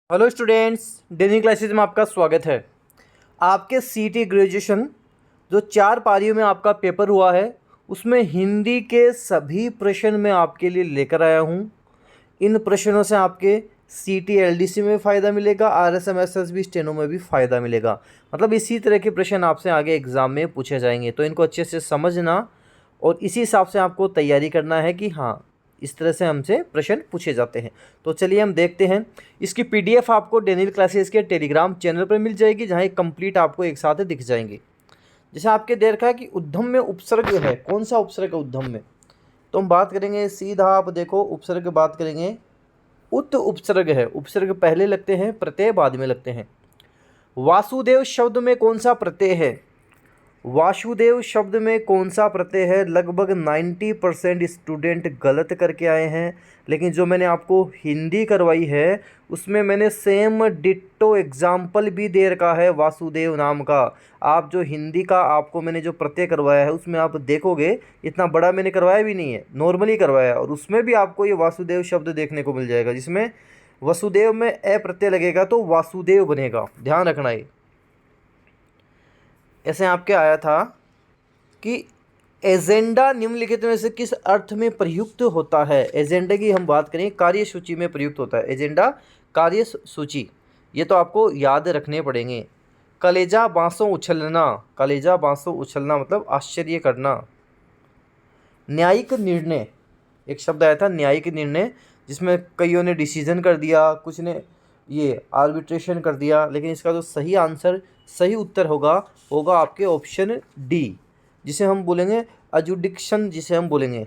Hello students, daily classes में आपका स्वागत है। आपके सीटी ग्रेजुएशन जो 4 पारियों में आपका पेपर हुआ है उसमें हिंदी के सभी प्रश्न मैं आपके लिए लेकर आया हूँ। इन प्रश्नों से आपके सीटी एलडीसी में फ़ायदा मिलेगा, आरएसएम एसएसबी स्टेनो में भी फ़ायदा मिलेगा। मतलब इसी तरह के प्रश्न आपसे आगे एग्ज़ाम में पूछे जाएंगे, तो इनको अच्छे से समझना और इसी हिसाब से आपको तैयारी करना है कि हाँ इस तरह से हमसे प्रश्न पूछे जाते हैं। तो चलिए हम देखते हैं। इसकी पीडीएफ आपको डेनियल क्लासेस के टेलीग्राम चैनल पर मिल जाएगी, जहाँ एक कंप्लीट आपको एक साथ दिख जाएंगे। जैसे आपके दे रखा है कि उद्धम में उपसर्ग है, कौन सा उपसर्ग है उद्धम में, तो हम बात करेंगे सीधा। आप देखो उपसर्ग बात करेंगे, उत उपसर्ग है। उपसर्ग पहले लगते हैं, प्रत्यय बाद में लगते हैं। वासुदेव शब्द में कौन सा प्रत्यय है? वासुदेव शब्द में कौन सा प्रत्यय है? लगभग 90% स्टूडेंट गलत करके आए हैं, लेकिन जो मैंने आपको हिंदी करवाई है उसमें मैंने सेम डिट्टो एग्जाम्पल भी दे रखा है वासुदेव नाम का। आप जो हिंदी का आपको मैंने जो प्रत्यय करवाया है उसमें आप देखोगे इतना बड़ा मैंने करवाया भी नहीं है, नॉर्मली करवाया है, और उसमें भी आपको ये वासुदेव शब्द देखने को मिल जाएगा, जिसमें वसुदेव में ए प्रत्यय लगेगा तो वासुदेव बनेगा। ध्यान रखना ये। ऐसे आपके आया था कि एजेंडा निम्नलिखित में से किस अर्थ में प्रयुक्त होता है? एजेंडा की हम बात करें, कार्यसूची में प्रयुक्त होता है। एजेंडा कार्यसूची, ये तो आपको याद रखने पड़ेंगे। कलेजा बांसों उछलना, कलेजा बांसों उछलना मतलब आश्चर्य करना। न्यायिक निर्णय, एक शब्द आया था न्यायिक निर्णय, जिसमें कईयों ने डिसीजन कर दिया, कुछ ने ये आर्बिट्रेशन कर दिया, लेकिन इसका जो सही आंसर, सही उत्तर होगा होगा आपके ऑप्शन डी, जिसे हम बोलेंगे अजुडिक्शन, जिसे हम बोलेंगे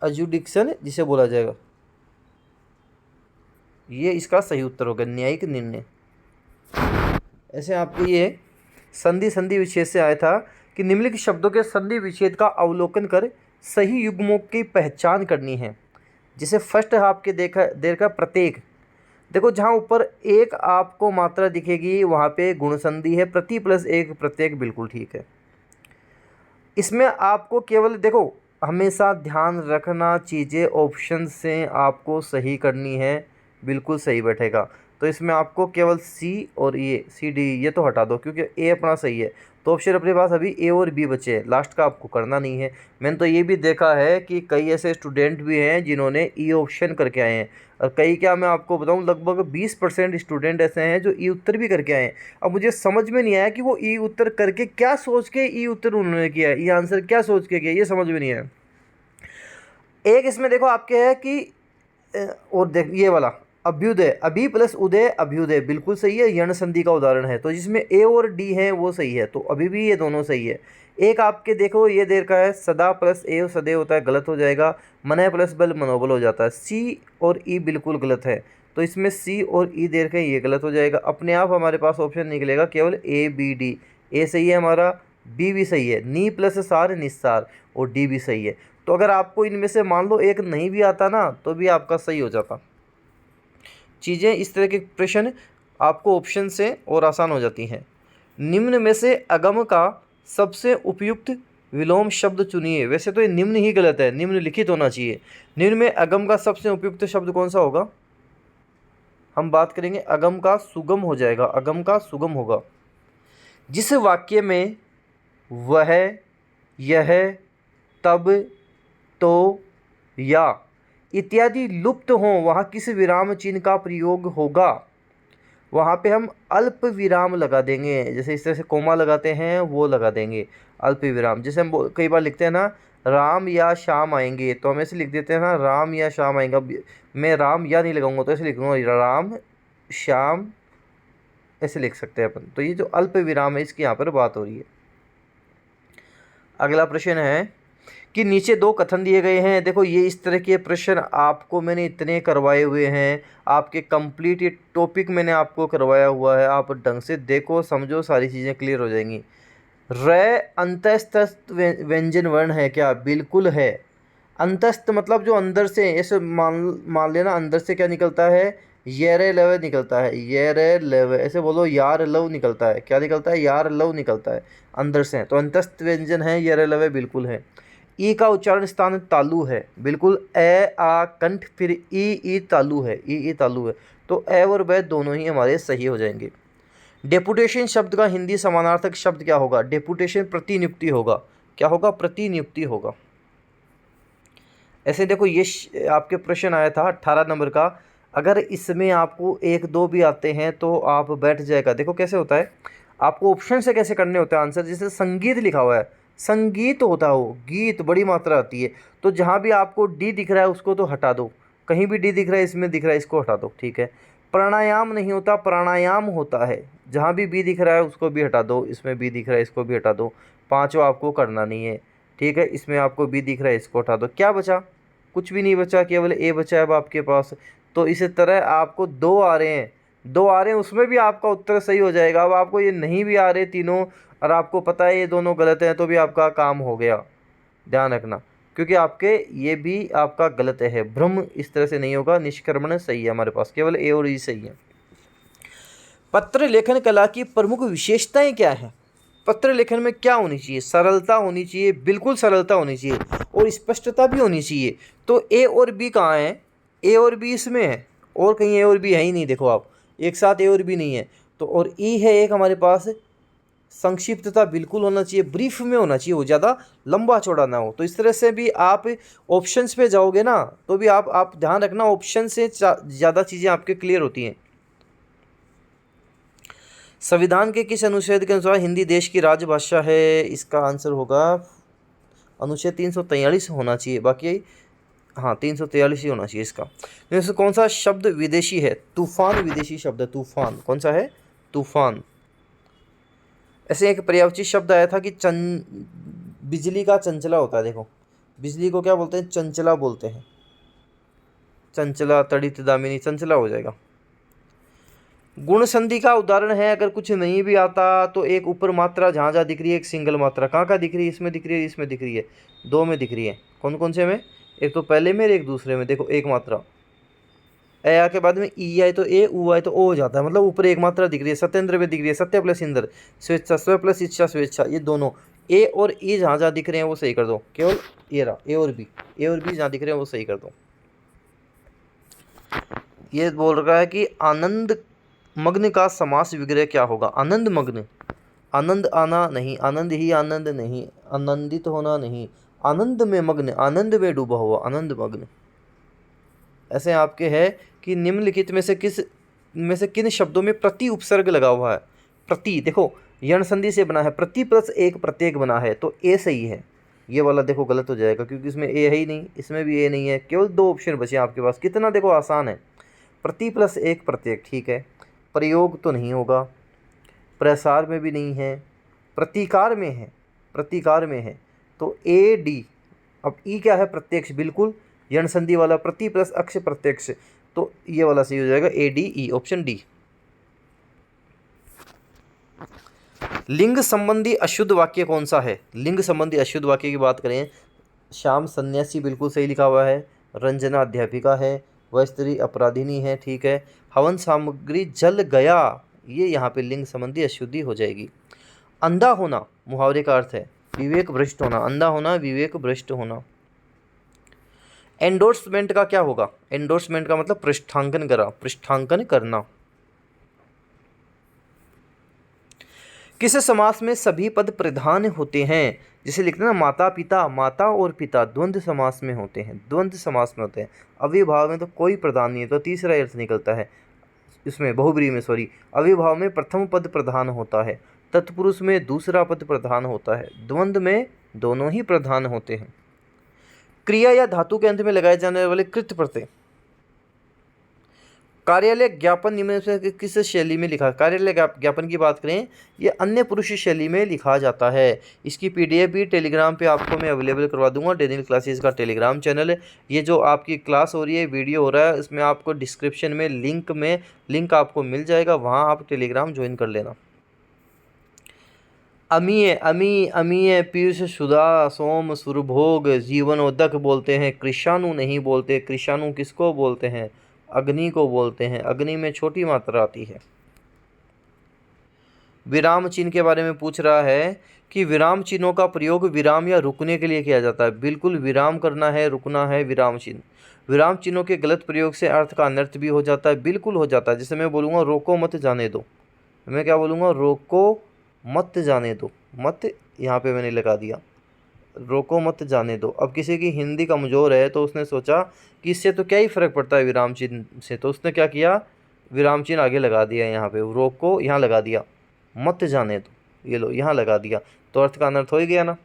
अजुडिक्शन जिसे बोला जाएगा, ये इसका सही उत्तर होगा, न्यायिक निर्णय। ऐसे आपके ये संधि विच्छेद से आया था कि निम्नलिखित शब्दों के संधि विच्छेद का अवलोकन कर सही युग्मों की पहचान करनी है। जिसे फर्स्ट आपके देखा प्रत्येक, देखो जहाँ ऊपर एक आपको मात्रा दिखेगी वहाँ पे गुण संधि है, प्रति प्लस एक प्रत्येक, बिल्कुल ठीक है। इसमें आपको केवल देखो हमेशा ध्यान रखना, चीज़ें ऑप्शन से आपको सही करनी है, बिल्कुल सही बैठेगा। तो इसमें आपको केवल सी और ये सी डी ये तो हटा दो, क्योंकि ए अपना सही है, तो ऑप्शन अपने पास अभी ए और बी बचे हैं, लास्ट का आपको करना नहीं है। मैंने तो ये भी देखा है कि कई ऐसे स्टूडेंट भी हैं जिन्होंने ई ऑप्शन करके आए हैं, और कई क्या मैं आपको बताऊं लगभग 20% स्टूडेंट ऐसे हैं जो ई उत्तर भी करके आए हैं। अब मुझे समझ में नहीं आया कि वो ई उत्तर करके क्या सोच के ई उत्तर उन्होंने किया है, ई आंसर क्या सोच के किया, ये समझ में नहीं आया। एक इसमें देखो आपके है कि और देख ये वाला अभ्युदय, अभी प्लस उदय अभ्युदय, बिल्कुल सही है, यण संधि का उदाहरण है, तो जिसमें ए और डी है वो सही है, तो अभी भी ये दोनों सही है। एक आपके देखो ये देर का है सदा प्लस एव सदैव होता है, गलत हो जाएगा। मन प्लस बल मनोबल हो जाता है। सी और ई बिल्कुल गलत है, तो इसमें सी और ई देर का ये गलत हो जाएगा। अपने आप हमारे पास ऑप्शन निकलेगा केवल ए बी डी। ए सही है हमारा, बी भी सही है, नी प्लस सार निस्सार, और डी भी सही है। तो अगर आपको इनमें से मान लो एक नहीं भी आता ना तो भी आपका सही हो जाता। चीज़ें इस तरह के प्रश्न आपको ऑप्शन से और आसान हो जाती हैं। निम्न में से अगम का सबसे उपयुक्त विलोम शब्द चुनिए। वैसे तो ये निम्न ही गलत है, निम्न लिखित होना चाहिए। निम्न में अगम का सबसे उपयुक्त शब्द कौन सा होगा? हम बात करेंगे अगम का सुगम हो जाएगा, अगम का सुगम होगा। जिस वाक्य में वह, यह, तब, तो, या इत्यादि लुप्त हों वहाँ किस विराम चिन्ह का प्रयोग होगा? वहाँ पे हम अल्प विराम लगा देंगे, जैसे इस तरह से कोमा लगाते हैं वो लगा देंगे अल्प विराम। जैसे हम कई बार लिखते हैं ना राम या श्याम आएंगे, तो हम ऐसे लिख देते हैं ना राम या श्याम आएंगे। अब मैं राम या नहीं लगाऊंगा तो ऐसे लिखूंगा राम श्याम, ऐसे लिख सकते हैं अपन। तो ये जो अल्प विराम है इसकी यहाँ पर बात हो रही है। अगला प्रश्न है कि नीचे 2 कथन दिए गए हैं। देखो ये इस तरह के प्रश्न आपको मैंने इतने करवाए हुए हैं, आपके कंप्लीट ये टॉपिक मैंने आपको करवाया हुआ है, आप ढंग से देखो समझो, सारी चीज़ें क्लियर हो जाएंगी। र अंतस्थ व्यंजन वर्ण है क्या? बिल्कुल है। अंतस्थ मतलब जो अंदर से, ऐसे मान लेना अंदर से क्या निकलता है, ये रे लव निकलता है, ये रे लव, ऐसे बोलो यार लव निकलता है। क्या निकलता है? यार लव निकलता है अंदर से, तो अंतस्थ व्यंजन है, ये रे लव बिल्कुल है। ई का उच्चारण स्थान तालु है, बिल्कुल। ए आ कंठ फिर ई तालु है, ई तालु है। तो ए और ब दोनों ही हमारे सही हो जाएंगे। डेपुटेशन शब्द का हिंदी समानार्थक शब्द क्या होगा? डेपुटेशन प्रतिनियुक्ति होगा। क्या होगा? प्रतिनियुक्ति होगा। ऐसे देखो ये आपके प्रश्न आया था 18 नंबर का, अगर इसमें आपको 1 2 भी आते हैं तो आप बैठ जाएगा। देखो कैसे होता है, आपको ऑप्शन से कैसे करने होते हैं आंसर। जैसे संगीत लिखा हुआ है, संगीत होता है वो, गीत बड़ी मात्रा आती है, तो जहाँ भी आपको डी दिख रहा है उसको तो हटा दो, कहीं भी डी दिख रहा है, इसमें दिख रहा है, इसको हटा दो, ठीक है। प्राणायाम नहीं होता, प्राणायाम होता है। जहाँ भी बी दिख रहा है उसको भी हटा दो, इसमें बी दिख रहा है इसको भी हटा दो, पाँचों आपको करना नहीं है, ठीक है। इसमें आपको बी दिख रहा है, इसको हटा दो। क्या बचा? कुछ भी नहीं बचा, केवल ए बचा है अब आपके पास। तो इसी तरह आपको 2 आ रहे हैं, 2 आ रहे हैं, उसमें भी आपका उत्तर सही हो जाएगा। अब आपको ये नहीं भी आ रहे तीनों और आपको पता है ये दोनों गलत हैं, तो भी आपका काम हो गया। ध्यान रखना, क्योंकि आपके ये भी आपका गलत है। भ्रम इस तरह से नहीं होगा, निष्क्रमण सही है हमारे पास, केवल ए और ई सही है। पत्र लेखन कला की प्रमुख विशेषताएं क्या हैं? पत्र लेखन में क्या होनी चाहिए? सरलता होनी चाहिए, बिल्कुल सरलता होनी चाहिए, और स्पष्टता भी होनी चाहिए। तो ए और बी कहाँ है? ए और बी इसमें है, और कहीं ए और बी है ही नहीं। देखो आप, एक साथ ए और बी नहीं है। तो और ई है एक हमारे पास। संक्षिप्तता बिल्कुल होना चाहिए, ब्रीफ में होना चाहिए, वो ज़्यादा लंबा चौड़ा ना हो। तो इस तरह से भी आप ऑप्शंस पे जाओगे ना, तो भी आप ध्यान रखना, ऑप्शन से ज़्यादा चीज़ें आपके क्लियर होती हैं। संविधान के किस अनुच्छेद के अनुसार हिंदी देश की राजभाषा है? इसका आंसर होगा अनुच्छेद 343 होना चाहिए, बाकी हाँ 343 ही होना चाहिए इसका। जैसे कौन सा शब्द विदेशी है? तूफान विदेशी शब्द है, तूफान। कौन सा है? तूफान। ऐसे एक पर्यायवाची शब्द आया था कि बिजली का चंचला होता है। देखो बिजली को क्या बोलते हैं? चंचला बोलते हैं। चंचला, तड़ित, दामिनी, चंचला हो जाएगा। गुण संधि का उदाहरण है, अगर कुछ नहीं भी आता तो एक ऊपर मात्रा जहाँ जहाँ दिख रही है, एक सिंगल मात्रा कहाँ कहाँ दिख रही है? इसमें दिख रही है, इसमें दिख रही है, 2 में दिख रही है। कौन कौन से में? एक तो पहले में, एक दूसरे में। देखो एक मात्रा ए आके बाद में ई आए तो ए, ऊ आए तो ओ हो जाता है, मतलब ऊपर एक मात्रा दिख रही है। सत्येंद्र में दिख रही है, सत्य प्लस इंद्र, स्वेच्छा, स्व प्लस इच्छा, स्वेच्छा, ये दोनों ए और ई जहाँ जहाँ दिख रहे हैं वो सही कर दो। केवल ये रहा ए और बी, ए और बी जहाँ दिख रहे हैं वो सही कर दो। ये बोल रहा है कि आनंद मग्न का समास विग्रह क्या होगा? आनंद मग्न, आनंद आना नहीं, आनंद ही आनंद नहीं, आनंदित होना नहीं, आनंद में मग्न, आनंद में डूबा हुआ, आनंद मग्न। ऐसे आपके है कि निम्नलिखित में से किन शब्दों में प्रति उपसर्ग लगा हुआ है? प्रति, देखो यण संधि से बना है, प्रति प्लस एक प्रत्येक बना है, तो ए सही है। ये वाला देखो गलत हो जाएगा, क्योंकि इसमें ए है ही नहीं, इसमें भी ए नहीं है, केवल 2 ऑप्शन बचे आपके पास। कितना देखो आसान है, प्रति प्लस एक प्रत्येक, ठीक है। प्रयोग तो नहीं होगा, प्रसार में भी नहीं है, प्रतिकार में है, प्रतिकार में है, तो ए डी। अब ई क्या है? प्रत्यक्ष, बिल्कुल यण संधि वाला, प्रति प्लस अक्ष प्रत्यक्ष, तो ये वाला सही हो जाएगा, A D E, option D. लिंग संबंधी अशुद्ध वाक्य कौन सा है? लिंग संबंधी अशुद्ध वाक्य की बात करें, श्याम सन्यासी बिल्कुल सही लिखा हुआ है, रंजना अध्यापिका है, वह स्त्री अपराधिनी है, ठीक है। हवन सामग्री जल गया, ये यहाँ पे लिंग संबंधी अशुद्धि हो जाएगी। अंधा होना मुहावरे का अर्थ है विवेक भ्रष्ट होना, अंधा होना, विवेक भ्रष्ट होना। एंडोर्समेंट का क्या होगा? एंडोर्समेंट का मतलब पृष्ठांकन करा, पृष्ठांकन करना। किस समास में सभी पद प्रधान होते हैं? जिसे लिखते हैं ना माता पिता, माता और पिता द्वंद्व समास में होते हैं, द्वंद्व समास में होते हैं। अव्ययभाव में तो कोई प्रधान नहीं है, तो तीसरा अर्थ निकलता है इसमें, बहुब्रीहि में सॉरी। अव्ययभाव में प्रथम पद प्रधान होता है, तत्पुरुष में दूसरा पद प्रधान होता है, द्वंद्व में दोनों ही प्रधान होते हैं। क्रिया या धातु के अंत में लगाए जाने वाले कृत प्रत्यय। कार्यालय ज्ञापन निम्न से किस शैली में लिखा? कार्यालय ज्ञापन की बात करें, ये अन्य पुरुष शैली में लिखा जाता है। इसकी पीडीएफ भी टेलीग्राम पे आपको मैं अवेलेबल करवा दूंगा, डेनियल क्लासेस का टेलीग्राम चैनल है। ये जो आपकी क्लास हो रही है, वीडियो हो रहा है, इसमें आपको डिस्क्रिप्शन में लिंक आपको मिल जाएगा, वहाँ आप टेलीग्राम ज्वाइन कर लेना। अमीय, अमी, अमीय, पीयूष, सुधा, सोम, सुरभोग, जीवनोदक बोलते हैं, कृषाणु नहीं बोलते। कृषाणु किसको बोलते हैं? अग्नि को बोलते हैं। अग्नि में छोटी मात्रा आती है। विराम चिन्ह के बारे में पूछ रहा है कि विराम चिन्हों का प्रयोग विराम या रुकने के लिए किया जाता है। बिल्कुल, विराम करना है, रुकना है, विराम चिन्ह। विराम चिन्हों के गलत प्रयोग से अर्थ का अनर्थ भी हो जाता है। बिल्कुल हो जाता है। जैसे मैं बोलूँगा रोको मत जाने दो, मैं क्या बोलूँगा, रोको मत जाने दो। मत यहाँ पे मैंने लगा दिया, रोको मत जाने दो। अब किसी की हिंदी कमज़ोर है तो उसने सोचा कि इससे तो क्या ही फ़र्क पड़ता है विराम चिन्ह से, तो उसने क्या किया, विराम चिन्ह आगे लगा दिया। यहाँ पे रोको यहाँ लगा दिया, मत जाने दो, ये लो यहाँ लगा दिया, तो अर्थ का अनर्थ हो ही गया ना।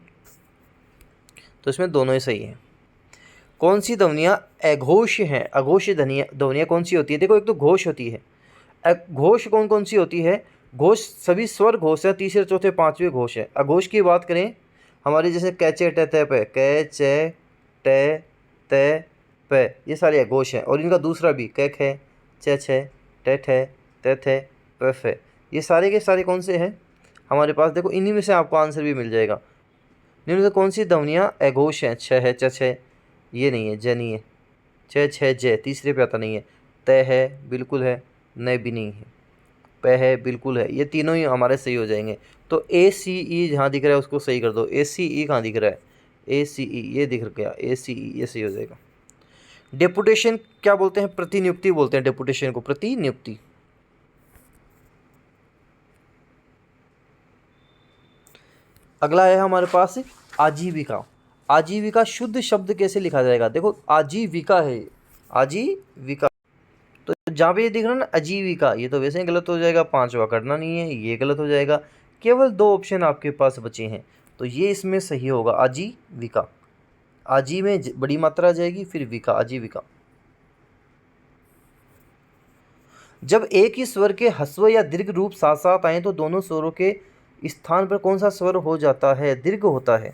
तो इसमें दोनों ही सही हैं। कौन सी ध्वनियाँ अघोष हैं? अघोष ध्वनियाँ कौन सी होती है? देखो, एक तो घोष होती है। घोष कौन कौन सी होती है? घोष सभी स्वर घोष है, तीसरे चौथे पांचवें घोष है। अघोष की बात करें हमारी, जैसे कैचे टे ते पे, कै चे टे ते पे, ये सारे अघोष हैं। और इनका दूसरा भी कै खे चे छे टे ठे ते थे पे फे, ये सारे के सारे कौन से हैं हमारे पास? देखो, इन्हीं में से आपको आंसर भी मिल जाएगा। इनमें से कौन सी ध्वनियाँ अघोष हैं? छ है, च छे, ये नहीं है, ज नहीं है, छ छे जय तीसरे पे आता नहीं है, तय है बिल्कुल है, न भी नहीं है, पे है बिल्कुल है, ये तीनों ही हमारे सही हो जाएंगे। तो ए सी ई जहाँ दिख रहा है उसको सही कर दो। ए सी ई कहाँ दिख रहा है? ए सी ई ये दिख गया, ए सी ई ये सही हो जाएगा। डेपुटेशन क्या बोलते हैं? प्रतिनियुक्ति बोलते हैं डेपुटेशन को, प्रतिनियुक्ति। अगला है हमारे पास आजीविका। आजीविका शुद्ध शब्द कैसे लिखा जाएगा? देखो, आजीविका है, आजीविका, तो जहाँ पे ये दिख रहा है ना आजीविका, ये तो वैसे ही गलत हो जाएगा, पांचवा करना नहीं है, ये गलत हो जाएगा। केवल दो ऑप्शन आपके पास बचे हैं, तो ये इसमें सही होगा, आजीविका। आजी में बड़ी मात्रा आ जाएगी, फिर विका, आजीविका। जब एक ही स्वर के ह्रस्व या दीर्घ रूप साथ साथ आए तो दोनों स्वरों के स्थान पर कौन सा स्वर हो जाता है? दीर्घ होता है।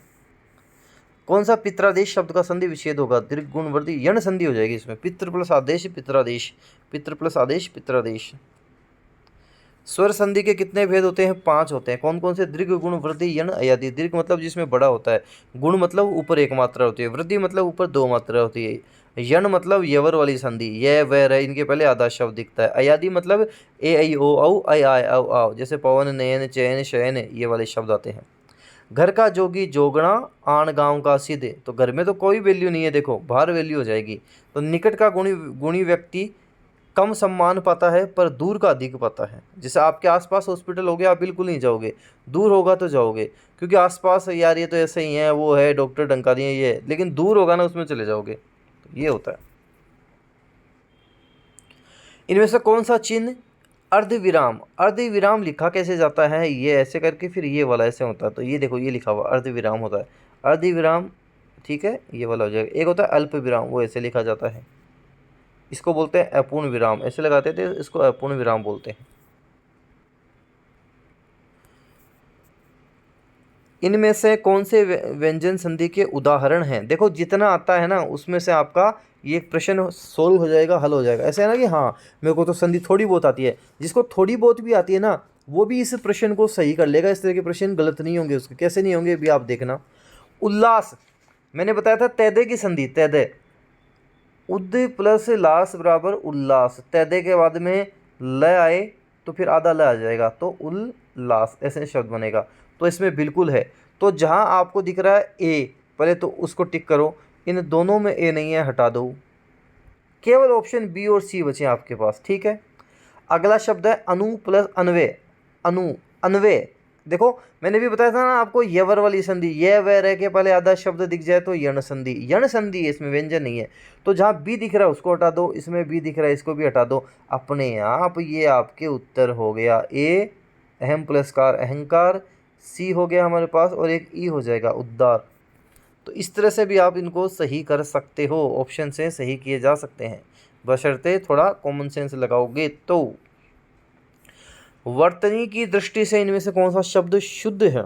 कौन सा पित्रादेश शब्द का संधि विच्छेद होगा? दीर्घ गुण वृद्धि यण संधि हो जाएगी इसमें। पितृ प्लस आदेश पित्रादेश, पितृ प्लस आदेश पित्रादेश। स्वर संधि के कितने भेद होते हैं? 5 होते हैं। कौन कौन से? दीर्घ गुण वृद्धि यण अयादि। दीर्घ मतलब जिसमें बड़ा होता है, गुण मतलब ऊपर एक मात्रा होती है, वृद्धि मतलब ऊपर दो मात्रा होती है, यण मतलब यवर वाली संधि, ये वह रह, इनके पहले आधा शब्द दिखता है। अयादि मतलब ए ऐ ओ औ ऐ आय औ आओ, जैसे पवन नयन चैन शयन, ये वाले शब्द आते हैं। घर का जोगी जोगणा आन गांव का सिद्ध, तो घर में तो कोई वैल्यू नहीं है, देखो बाहर वैल्यू हो जाएगी। तो निकट का गुणी व्यक्ति कम सम्मान पाता है पर दूर का अधिक पाता है। जैसे आपके आसपास हॉस्पिटल हो गया, आप बिल्कुल नहीं जाओगे, दूर होगा तो जाओगे, क्योंकि आसपास यार ये तो ऐसे ही है, वो है डॉक्टर डंका दिए ये, लेकिन दूर होगा ना उसमें चले जाओगे, तो ये होता है। इनमें से कौन सा चिन्ह अर्धविराम? अर्धविराम लिखा कैसे जाता है? ये ऐसे करके, फिर ये वाला ऐसे होता है, तो ये देखो ये लिखा हुआ अर्धविराम होता है, अर्धविराम, ठीक है, ये वाला हो जाएगा। एक होता है अल्प विराम, वो ऐसे लिखा जाता है, इसको बोलते हैं अपूर्ण विराम, ऐसे लगाते थे, इसको अपूर्ण विराम बोलते हैं। इनमें से कौन से व्यंजन संधि के उदाहरण हैं? देखो, जितना आता है ना उसमें से आपका ये प्रश्न सोल्व हो जाएगा, हल हो जाएगा। ऐसे है ना कि हाँ मेरे को तो संधि थोड़ी बहुत आती है, जिसको थोड़ी बहुत भी आती है ना वो भी इस प्रश्न को सही कर लेगा। इस तरह के प्रश्न गलत नहीं होंगे उसके। कैसे नहीं होंगे भी आप देखना। उल्लास, मैंने बताया था तैदे की संधि, तैदे, उद प्लस लास बराबर उल्लास, तैदे के बाद में ल आए तो फिर आधा ल आ जाएगा, तो उल्लास ऐसे शब्द बनेगा। तो इसमें बिल्कुल है। तो जहाँ आपको दिख रहा है ए, पहले तो उसको टिक करो, इन दोनों में ए नहीं है, हटा दो, केवल ऑप्शन बी और सी बचे आपके पास, ठीक है। अगला शब्द है अनु प्लस अनवे, अनु अनवे। देखो मैंने भी बताया था ना आपको, यवर वाली संधि, ये वह रह के पहले आधा शब्द दिख जाए तो यण संधि, यण संधि, इसमें व्यंजन नहीं है। तो जहाँ बी दिख रहा है उसको हटा दो, इसमें बी दिख रहा है इसको भी हटा दो, अपने आप ये आपके उत्तर हो गया। ए अहम पुरस्कार अहंकार, सी हो गया हमारे पास, और एक ई हो जाएगा उद्धार। तो इस तरह से भी आप इनको सही कर सकते हो, ऑप्शन से सही किए जा सकते हैं, बशर्ते थोड़ा कॉमन सेंस लगाओगे तो। वर्तनी की दृष्टि से इनमें से कौन सा शब्द शुद्ध है?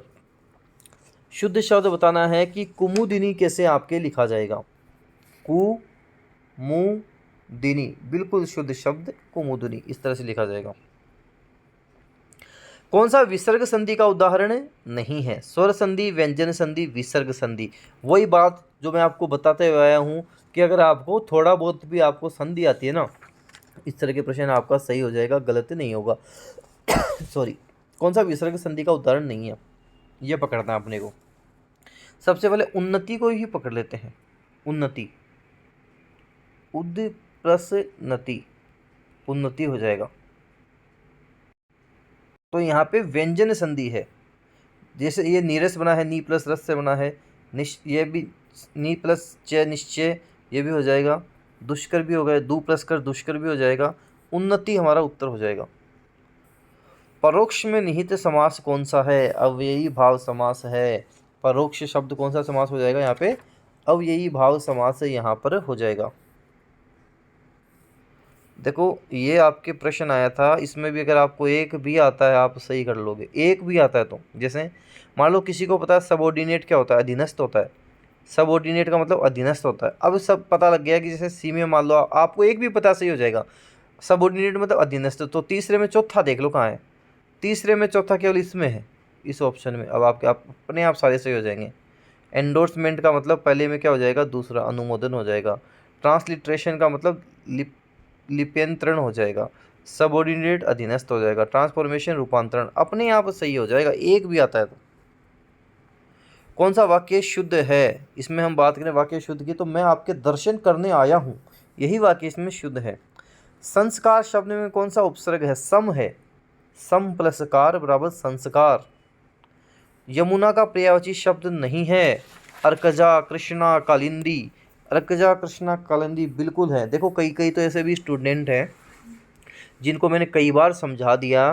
शुद्ध शब्द बताना है कि कुमुदिनी कैसे आपके लिखा जाएगा। कुमुदिनी बिल्कुल शुद्ध शब्द, कुमुदिनी इस तरह से लिखा जाएगा। कौन सा विसर्ग संधि का उदाहरण नहीं है? स्वर संधि, व्यंजन संधि, विसर्ग संधि। वही बात जो मैं आपको बताते हुए आया हूँ कि अगर आपको थोड़ा बहुत भी आपको संधि आती है ना, इस तरह के प्रश्न आपका सही हो जाएगा, गलत नहीं होगा। सॉरी, कौन सा विसर्ग संधि का उदाहरण नहीं है, ये पकड़ना है अपने को। सबसे पहले उन्नति को ही पकड़ लेते हैं। उन्नति, उद प्लस नति, उन्नति हो जाएगा। तो यहाँ पे व्यंजन संधि है, जैसे ये नीरस बना है, नी प्लस रस से बना है, ये भी नी प्लस च निश्चय, ये भी हो जाएगा। दुष्कर भी हो गया, दू प्लस कर दुष्कर भी हो जाएगा। उन्नति हमारा उत्तर हो जाएगा। परोक्ष में निहित समास कौन सा है? अव्ययी भाव समास है। परोक्ष शब्द कौन सा समास हो जाएगा यहाँ पे? अव्ययी भाव समास यहाँ पर हो जाएगा। देखो ये आपके प्रश्न आया था, इसमें भी अगर आपको एक भी आता है आप सही कर लोगे। एक भी आता है तो, जैसे मान लो किसी को पता है सबऑर्डिनेट क्या होता है, अधीनस्थ होता है। सबऑर्डिनेट का मतलब अधीनस्थ होता है। अब सब पता लग गया कि जैसे सी में मान लो आपको एक भी पता सही हो जाएगा, सबऑर्डिनेट मतलब अधीनस्थ। तो तीसरे में चौथा देख लो कहाँ है, तीसरे में चौथा केवल इसमें है, इस ऑप्शन में। अब आप अपने आप सारे सही हो जाएंगे। एंडोर्समेंट का मतलब पहले में क्या हो जाएगा, दूसरा अनुमोदन हो जाएगा। ट्रांसलिट्रेशन का मतलब लिप्यंतरण हो जाएगा। सबऑर्डिनेट अधीनस्थ हो जाएगा। ट्रांसफॉर्मेशन रूपांतरण, अपने आप सही हो जाएगा, एक भी आता है तो। कौन सा वाक्य शुद्ध है? इसमें हम बात करें वाक्य शुद्ध की, तो मैं आपके दर्शन करने आया हूँ, यही वाक्य इसमें शुद्ध है। संस्कार शब्द में कौन सा उपसर्ग है? सम है। सम प्लस कार बराबर संस्कार। यमुना का पर्यायवाची शब्द नहीं है। अर्कजा, कृष्णा, कालिंदी। अर्कजा, कृष्णा, कालिंदी बिल्कुल है। देखो कई कई तो ऐसे भी स्टूडेंट हैं जिनको मैंने कई बार समझा दिया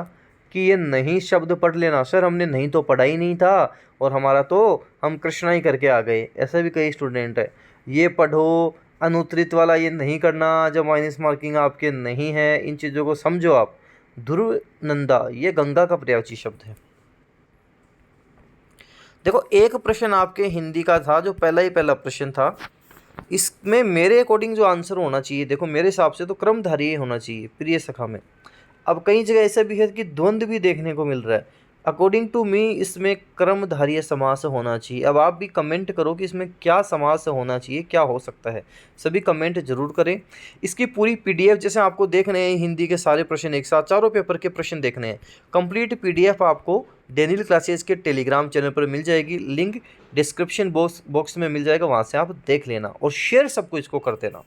कि ये नहीं शब्द पढ़ लेना। सर हमने नहीं तो पढ़ा ही नहीं था और हमारा तो हम कृष्णा ही करके आ गए। ऐसे भी कई स्टूडेंट है। ये पढ़ो, अनुत्तरित वाला ये नहीं करना, जब माइनस मार्किंग आपके नहीं है, इन चीज़ों को समझो आप। ध्रुव नंदा, ये गंगा का पर्यायवाची शब्द है। देखो एक प्रश्न आपके हिंदी का था जो पहला प्रश्न था, इसमें मेरे अकॉर्डिंग जो आंसर होना चाहिए, देखो मेरे हिसाब से तो क्रमधारीय होना चाहिए प्रिय सखा में। अब कई जगह ऐसा भी है कि द्वंद्व भी देखने को मिल रहा है। अकॉर्डिंग टू मी इसमें क्रमधारीय समास होना चाहिए। अब आप भी कमेंट करो कि इसमें क्या समास होना चाहिए, क्या हो सकता है, सभी कमेंट जरूर करें। इसकी पूरी पीडीएफ जैसे आपको देखने हैं, हिंदी के सारे प्रश्न एक साथ, चारों पेपर के प्रश्न देखने हैं, कंप्लीट पीडीएफ आपको डेनियल क्लासेस के टेलीग्राम चैनल पर मिल जाएगी। लिंक डिस्क्रिप्शन बॉक्स में मिल जाएगा, वहाँ से आप देख लेना और शेयर सबको इसको कर देना।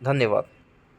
धन्यवाद।